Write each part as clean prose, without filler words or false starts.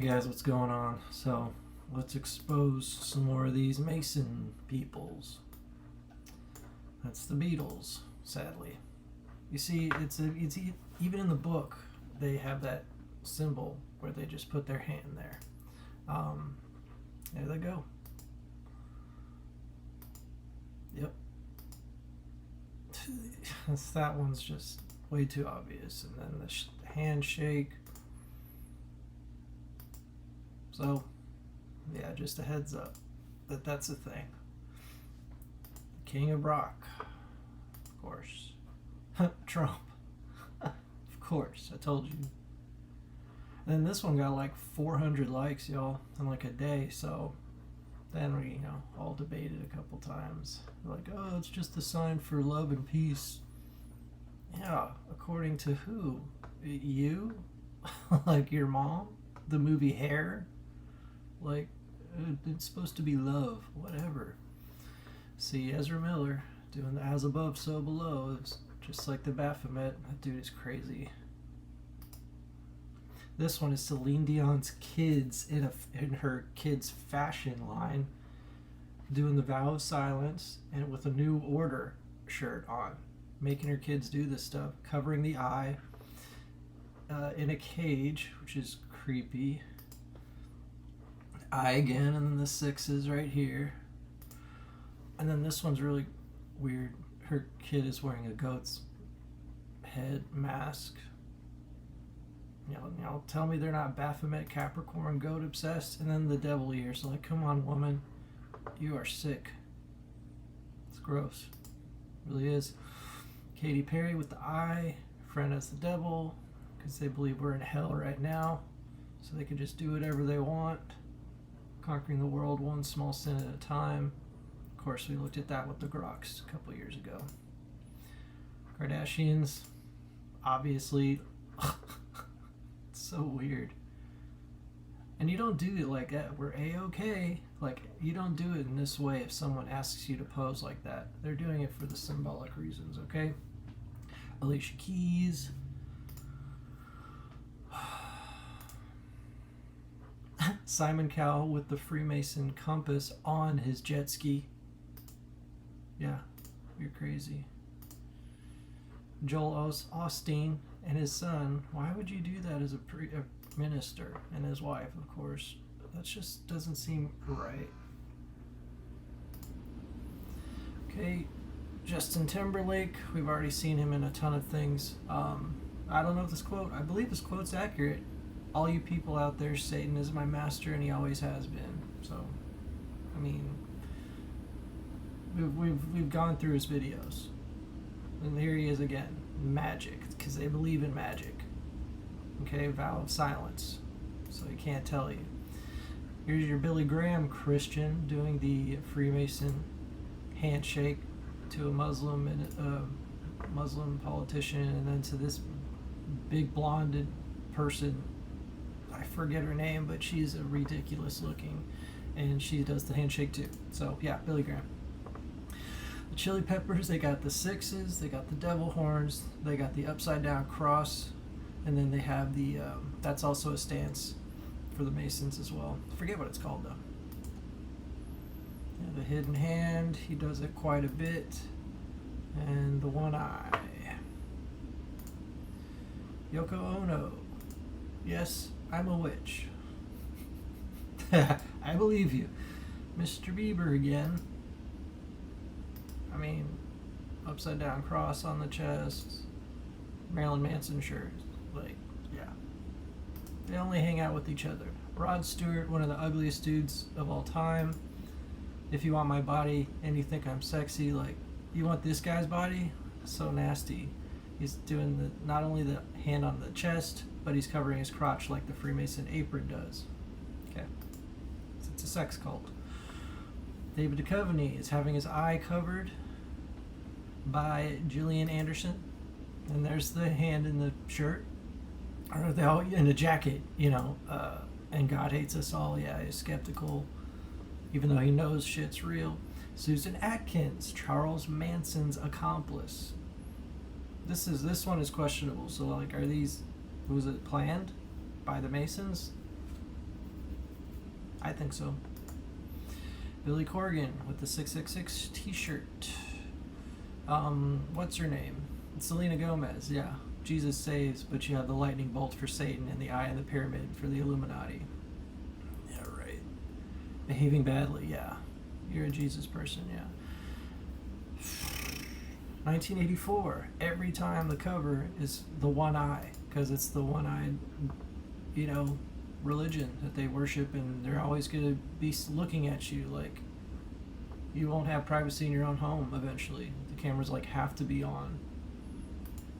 Hey guys, what's going on? So let's expose some more of these Mason peoples. That's the Beatles, sadly. You see, even in the book they have that symbol where they just put their hand there. There they go. Yep. That one's just way too obvious. And then the handshake. So, yeah, just a heads up that that's a thing. King of Rock, of course. Trump, of course. I told you. And then this one got like 400 likes, y'all, in like a day. So then we, all debated a couple times. Like, oh, it's just a sign for love and peace. Yeah, according to who? You? Like your mom? The movie Hair? Like, it's supposed to be love, whatever. See, Ezra Miller doing the as above, so below. It's just like the Baphomet. That dude is crazy. This one is Celine Dion's kids in her kids' fashion line, doing the vow of silence and with a New Order shirt on, making her kids do this stuff, covering the eye in a cage, which is creepy. Eye again, and then the sixes right here. And then this one's really weird. Her kid is wearing a goat's head mask. Tell me they're not Baphomet, Capricorn, goat obsessed. And then the devil ears. Like, come on, woman. You are sick. It's gross. It really is. Katy Perry with the eye. Friend as the devil. Because they believe we're in hell right now. So they can just do whatever they want. Conquering the world one small sin at a time. Of course, we looked at that with the Groks a couple years ago. Kardashians, obviously. It's so weird. And you don't do it like that. We're A-okay. Like, you don't do it in this way if someone asks you to pose like that. They're doing it for the symbolic reasons, okay? Alicia Keys. Simon Cowell with the Freemason compass on his jet ski. Yeah, you're crazy. Joel Osteen and his son. Why would you do that as a minister? And his wife, of course. That just doesn't seem right. Okay, Justin Timberlake. We've already seen him in a ton of things. I don't know if this quote, I believe this quote's accurate. All you people out there, Satan is my master and he always has been. So, I mean, we've gone through his videos. And here he is again. Magic, because they believe in magic. Okay, vow of silence. So he can't tell you. Here's your Billy Graham Christian doing the Freemason handshake to a Muslim and a Muslim politician, and then to this big blonded person. I forget her name, but she's a ridiculous looking, and she does the handshake too. So yeah, Billy Graham. The Chili Peppers, they got the sixes, they got the devil horns, they got the upside down cross, and then they have the that's also a stance for the Masons as well. I forget what it's called though. Yeah, the hidden hand, he does it quite a bit, and the one eye. Yoko Ono, yes, I'm a witch. I believe you. Mr. Bieber again. I mean, upside down cross on the chest. Marilyn Manson shirt. Like, yeah. They only hang out with each other. Rod Stewart, one of the ugliest dudes of all time. If you want my body and you think I'm sexy, like, you want this guy's body? So nasty. He's doing not only the hand on the chest, but he's covering his crotch like the Freemason apron does. Okay. It's a sex cult. David Duchovny is having his eye covered by Gillian Anderson. And there's the hand in the shirt. Or they all in the jacket, and God hates us all. Yeah, he's skeptical, even though he knows shit's real. Susan Atkins, Charles Manson's accomplice. This one is questionable. So like, was it planned by the Masons? I think so. Billy Corgan with the 666 t-shirt. What's her name? Selena Gomez, yeah. Jesus saves, but you have the lightning bolt for Satan and the eye in the pyramid for the Illuminati. Yeah, right. Behaving badly, yeah. You're a Jesus person, yeah. 1984. Every time the cover is the one eye, because it's the one-eyed, religion that they worship, and they're always going to be looking at you like you won't have privacy in your own home eventually. The cameras have to be on.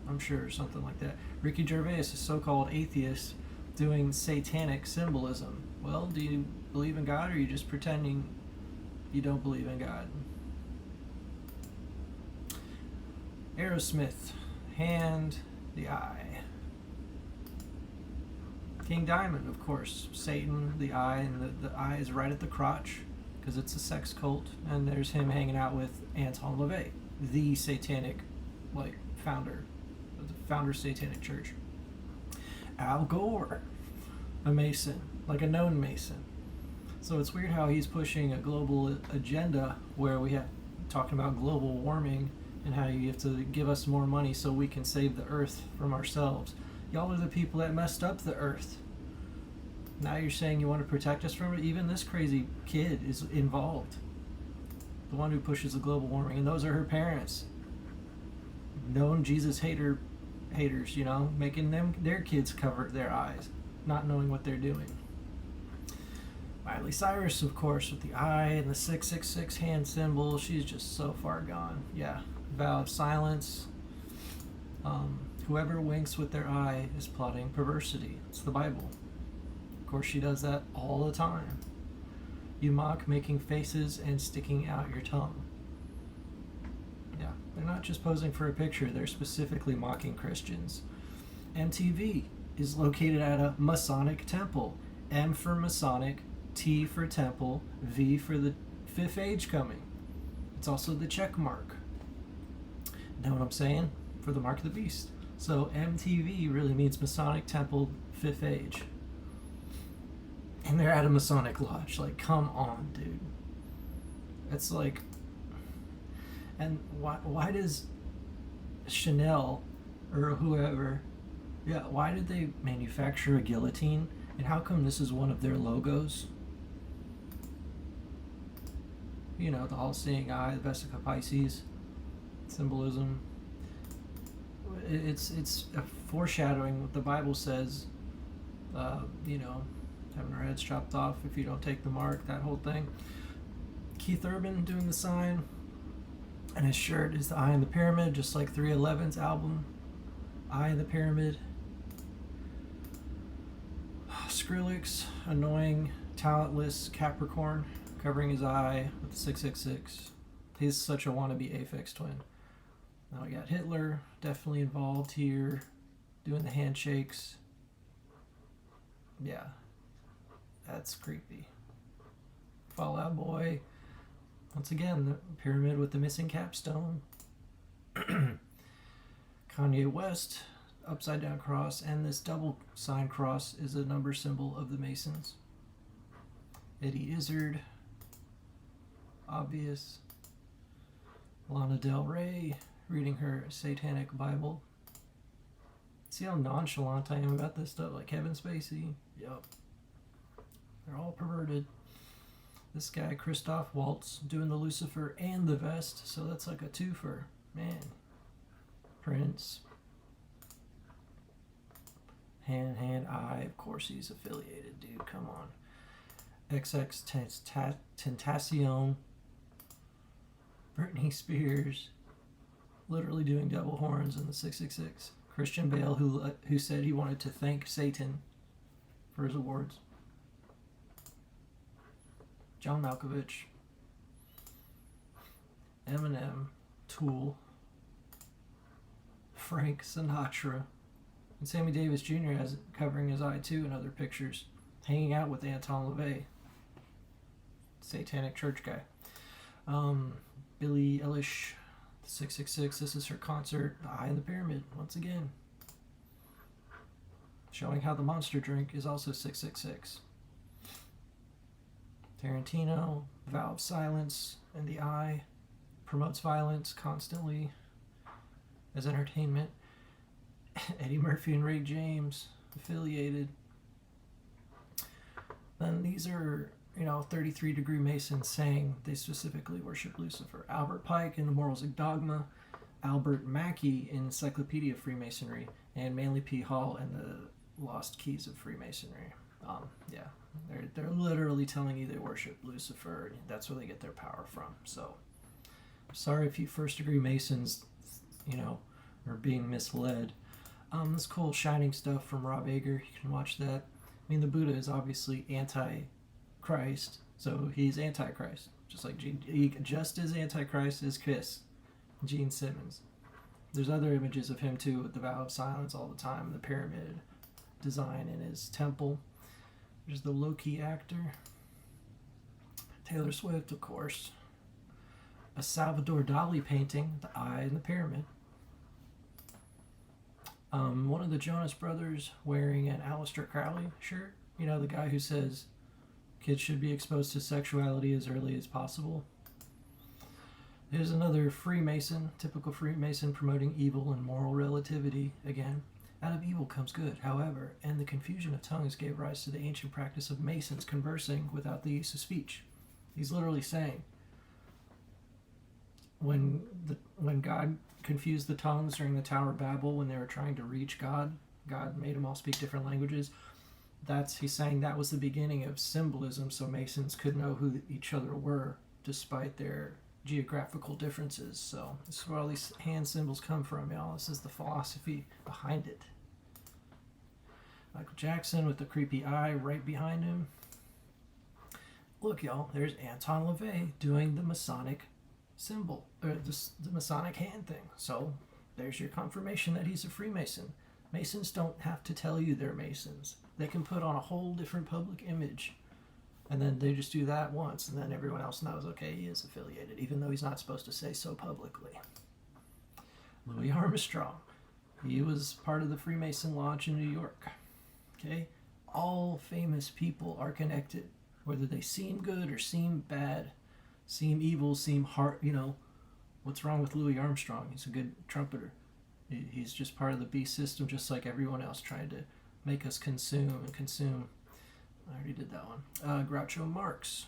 I'm sure, something like that. Ricky Gervais, a so-called atheist, doing satanic symbolism. Well, do you believe in God, or are you just pretending you don't believe in God? Aerosmith, hand, the eye. King Diamond, of course. Satan, the eye, and the eye is right at the crotch because it's a sex cult. And there's him hanging out with Anton LaVey, the satanic, founder of the Founder Satanic Church. Al Gore, a Mason, a known Mason. So it's weird how he's pushing a global agenda where we have talking about global warming and how you have to give us more money so we can save the earth from ourselves. Y'all are the people that messed up the earth. Now you're saying you want to protect us from it? Even this crazy kid is involved. The one who pushes the global warming. And those are her parents. Known Jesus haters, making their kids cover their eyes, not knowing what they're doing. Miley Cyrus, of course, with the eye and the 666 hand symbol. She's just so far gone. Yeah. Vow of silence. Whoever winks with their eye is plotting perversity. It's the Bible. Of course, she does that all the time. You mock making faces and sticking out your tongue. Yeah, they're not just posing for a picture, they're specifically mocking Christians. MTV is located at a Masonic temple. M for Masonic, T for temple, V for the fifth age coming. It's also the check mark. Know what I'm saying? For the mark of the beast. So MTV really means Masonic Temple, Fifth Age. And they're at a Masonic lodge. Come on, dude. It's and why does Chanel or whoever, why did they manufacture a guillotine? And how come this is one of their logos? The all-seeing eye, the Vesica Pisces symbolism. It's a foreshadowing what the Bible says, having our heads chopped off if you don't take the mark, that whole thing. Keith Urban doing the sign, and his shirt is the eye in the pyramid, just like 311's album, Eye in the Pyramid. Skrillex, annoying, talentless Capricorn, covering his eye with the 666. He's such a wannabe Aphex Twin. Now we got Hitler, definitely involved here, doing the handshakes. Yeah, that's creepy. Fall Out Boy, once again, the pyramid with the missing capstone. Kanye West, upside down cross, and this double sign cross is a number symbol of the Masons. Eddie Izzard, obvious. Lana Del Rey, reading her satanic Bible. See how nonchalant I am about this stuff? Kevin Spacey. Yup. They're all perverted. This guy, Christoph Waltz, doing the Lucifer and the vest, so that's a twofer. Man. Prince. Hand, eye. Of course he's affiliated, dude. Come on. XX Tentacion. Britney Spears. Literally doing double horns in the 666. Christian Bale, who said he wanted to thank Satan for his awards. John Malkovich. Eminem. Tool. Frank Sinatra. And Sammy Davis Jr. has covering his eye too in other pictures. Hanging out with Anton LaVey. Satanic church guy. Billie Eilish. 666, this is her concert, the Eye in the Pyramid, once again. Showing how the monster drink is also 666. Tarantino, vow of silence in the eye, promotes violence constantly as entertainment. Eddie Murphy and Ray James, affiliated. Then these are, 33-degree Masons saying they specifically worship Lucifer. Albert Pike in The Morals of Dogma, Albert Mackey in Encyclopedia of Freemasonry, and Manly P. Hall in The Lost Keys of Freemasonry. Yeah, they're literally telling you they worship Lucifer, and that's where they get their power from. So, sorry if you first-degree Masons, are being misled. This cool Shining stuff from Rob Ager. You can watch that. I mean, the Buddha is obviously anti-Christ, so he's Antichrist, just like just as Antichrist as Kiss, Gene Simmons. There's other images of him too, with the vow of silence all the time, the pyramid design in his temple. There's the Loki actor, Taylor Swift, of course. A Salvador Dali painting, the eye and the pyramid. One of the Jonas Brothers wearing an Aleister Crowley shirt. The guy who says kids should be exposed to sexuality as early as possible. There's another Freemason, typical Freemason promoting evil and moral relativity. Again, out of evil comes good, however, and the confusion of tongues gave rise to the ancient practice of Masons conversing without the use of speech. He's literally saying, when God confused the tongues during the Tower of Babel when they were trying to reach God made them all speak different languages. He's saying that was the beginning of symbolism, so Masons could know who each other were despite their geographical differences. So this is where all these hand symbols come from, y'all. This is the philosophy behind it. Michael Jackson with the creepy eye right behind him. Look, y'all, there's Anton LaVey doing the Masonic symbol, or the Masonic hand thing. So there's your confirmation that he's a Freemason. Masons don't have to tell you they're Masons. They can put on a whole different public image, and then they just do that once, and then everyone else knows, okay, he is affiliated, even though he's not supposed to say so publicly. Louis Armstrong, he was part of the Freemason Lodge in New York. Okay, all famous people are connected, whether they seem good or seem bad, seem evil, seem hard. What's wrong with Louis Armstrong? He's a good trumpeter. He's just part of the beast system, just like everyone else, trying to make us consume and consume. I already did that one. Groucho Marx,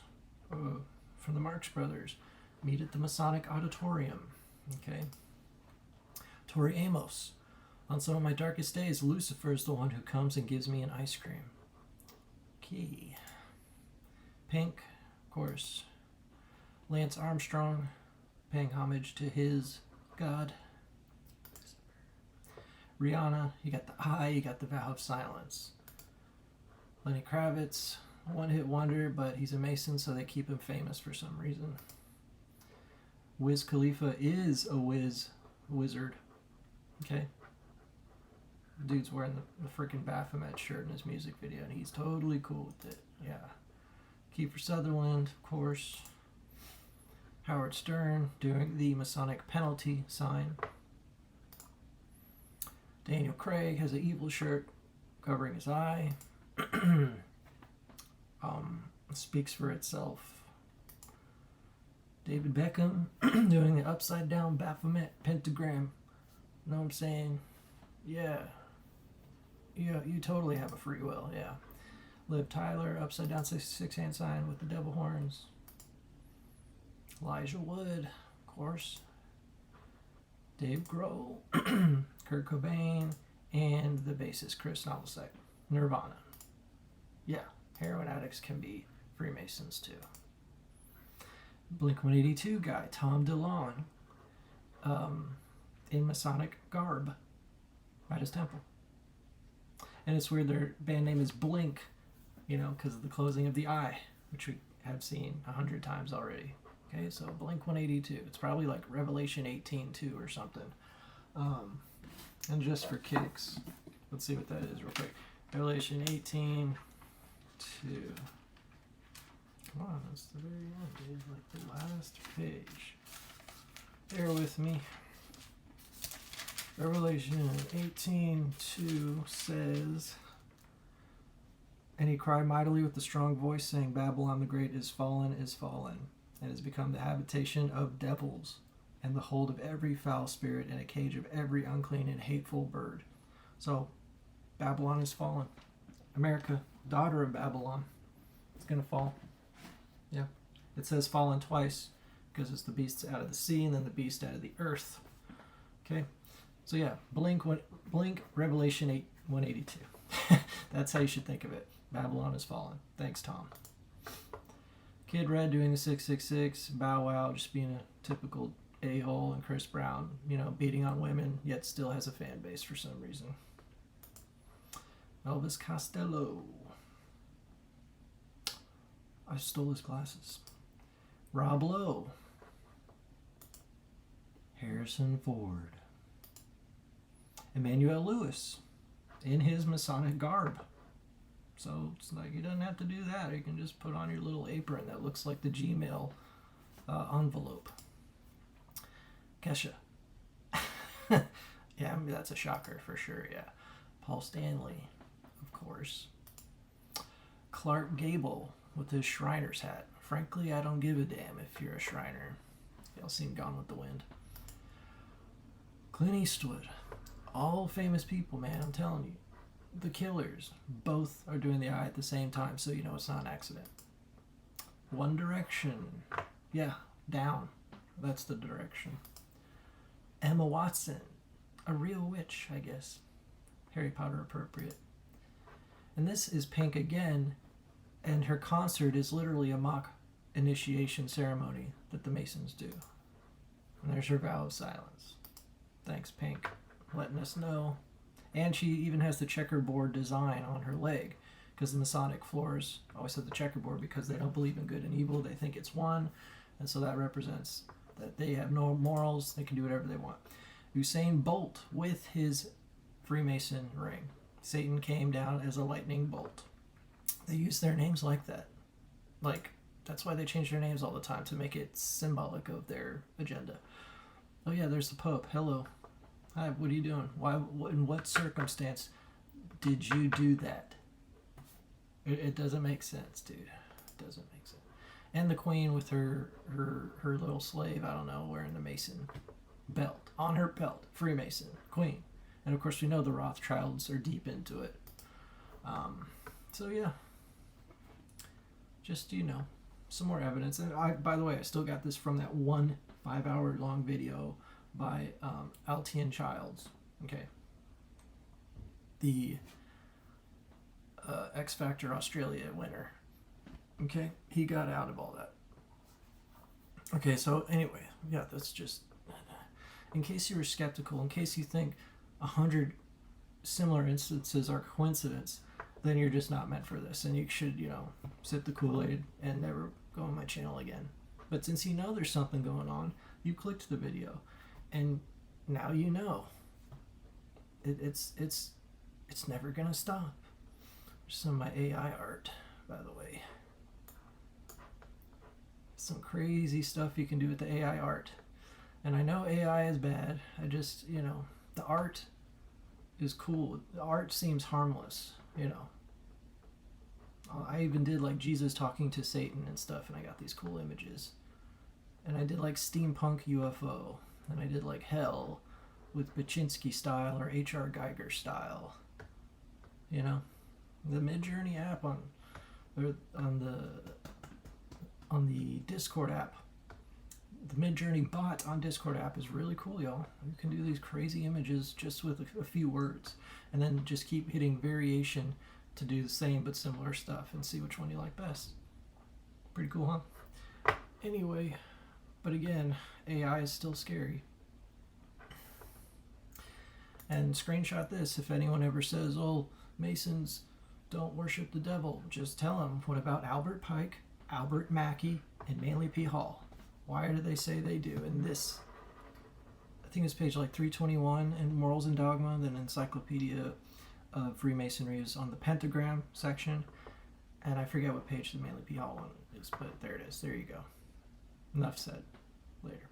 from the Marx Brothers, meet at the Masonic Auditorium. Okay. Tori Amos, on some of my darkest days, Lucifer is the one who comes and gives me an ice cream. Okay. Pink, of course. Lance Armstrong, paying homage to his god. Rihanna, you got the eye, you got the vow of silence. Lenny Kravitz, one-hit wonder, but he's a Mason, so they keep him famous for some reason. Wiz Khalifa is a wizard. Okay? The dude's wearing the freaking Baphomet shirt in his music video, and he's totally cool with it. Yeah. Kiefer Sutherland, of course. Howard Stern doing the Masonic penalty sign. Daniel Craig has an evil shirt covering his eye. Speaks for itself. David Beckham doing the upside down Baphomet pentagram. Know what I'm saying? Yeah. You totally have a free will, yeah. Liv Tyler, upside down six hand sign with the devil horns. Elijah Wood, of course. Dave Grohl, Kurt Cobain, and the bassist Chris Novoselic. Nirvana. Yeah, heroin addicts can be Freemasons too. Blink-182 guy, Tom DeLonge, in Masonic garb at his temple. And it's weird their band name is Blink, because of the closing of the eye, which we have seen 100 times already. Okay, so Blink-182. It's probably like Revelation 18:2 or something. And just for kicks, let's see what that is real quick. Revelation 18:2. Come on, that's the very end, dude. Like the last page. Bear with me. Revelation 18:2 says, And he cried mightily with a strong voice, saying, Babylon the Great is fallen, and has become the habitation of devils, and the hold of every foul spirit, and a cage of every unclean and hateful bird. So, Babylon is fallen. America, daughter of Babylon, is going to fall. Yeah. It says fallen twice, because it's the beast out of the sea, and then the beast out of the earth. Okay? So yeah, blink Revelation 182. That's how you should think of it. Babylon has fallen. Thanks, Tom. Kid Red doing the 666. Bow Wow just being a typical a-hole. And Chris Brown, beating on women, yet still has a fan base for some reason. Elvis Costello. I stole his glasses. Rob Lowe. Harrison Ford. Emmanuel Lewis in his Masonic garb. So it's like you doesn't have to do that. You can just put on your little apron that looks like the Gmail envelope. Kesha. Yeah, that's a shocker for sure, yeah. Paul Stanley, of course. Clark Gable with his Shriner's hat. Frankly, I don't give a damn if you're a Shriner. Y'all seen Gone with the Wind. Clint Eastwood. All famous people, man, I'm telling you. The Killers, both are doing the eye at the same time, so you know it's not an accident. One Direction. Yeah, down. That's the direction. Emma Watson. A real witch, I guess. Harry Potter appropriate. And this is Pink again, and her concert is literally a mock initiation ceremony that the Masons do. And there's her vow of silence. Thanks, Pink, letting us know. And she even has the checkerboard design on her leg, because the Masonic floors always have the checkerboard because they don't believe in good and evil. They think it's one, and so that represents that they have no morals. They can do whatever they want. Usain Bolt with his Freemason ring. Satan came down as a lightning bolt. They use their names like that. That's why they change their names all the time, to make it symbolic of their agenda. Oh yeah, there's the Pope. Hello. Hi, what are you doing? Why? In what circumstance did you do that? It doesn't make sense, dude. It doesn't make sense. And the Queen with her little slave, I don't know, wearing the Mason belt. On her belt. Freemason. Queen. And of course we know the Rothschilds are deep into it. So yeah. Just, some more evidence. And by the way, I still got this from that one 5-hour long video by Altian Childs. Okay. The X Factor Australia winner. Okay. He got out of all that. Okay, so anyway, yeah, that's just, in case you were skeptical, in case you think 100 similar instances are coincidence, then you're just not meant for this, and you should, sip the Kool-Aid and never go on my channel again. But since you know there's something going on, you clicked the video, and now you know. It's never gonna stop. There's some of my AI art, by the way. Some crazy stuff you can do with the AI art. And I know AI is bad. I just, the art is cool. The art seems harmless, I even did Jesus talking to Satan and stuff, and I got these cool images. And I did steampunk UFO, and I did hell with Baczynski style or H.R. Geiger style. The Midjourney app on the Discord app. The Midjourney bot on Discord app is really cool, y'all. You can do these crazy images just with a few words, and then just keep hitting variation to do the same but similar stuff and see which one you like best. Pretty cool, huh? Anyway, but again, AI is still scary. And screenshot this if anyone ever says, oh, Masons don't worship the devil. Just tell them, what about Albert Pike, Albert Mackey, and Manly P. Hall? Why do they say they do? And this, I think it's page 321 in Morals and Dogma, then Encyclopedia of Freemasonry is on the pentagram section. And I forget what page the Manly P. Hall one is, but there it is. There you go. Enough said. Later.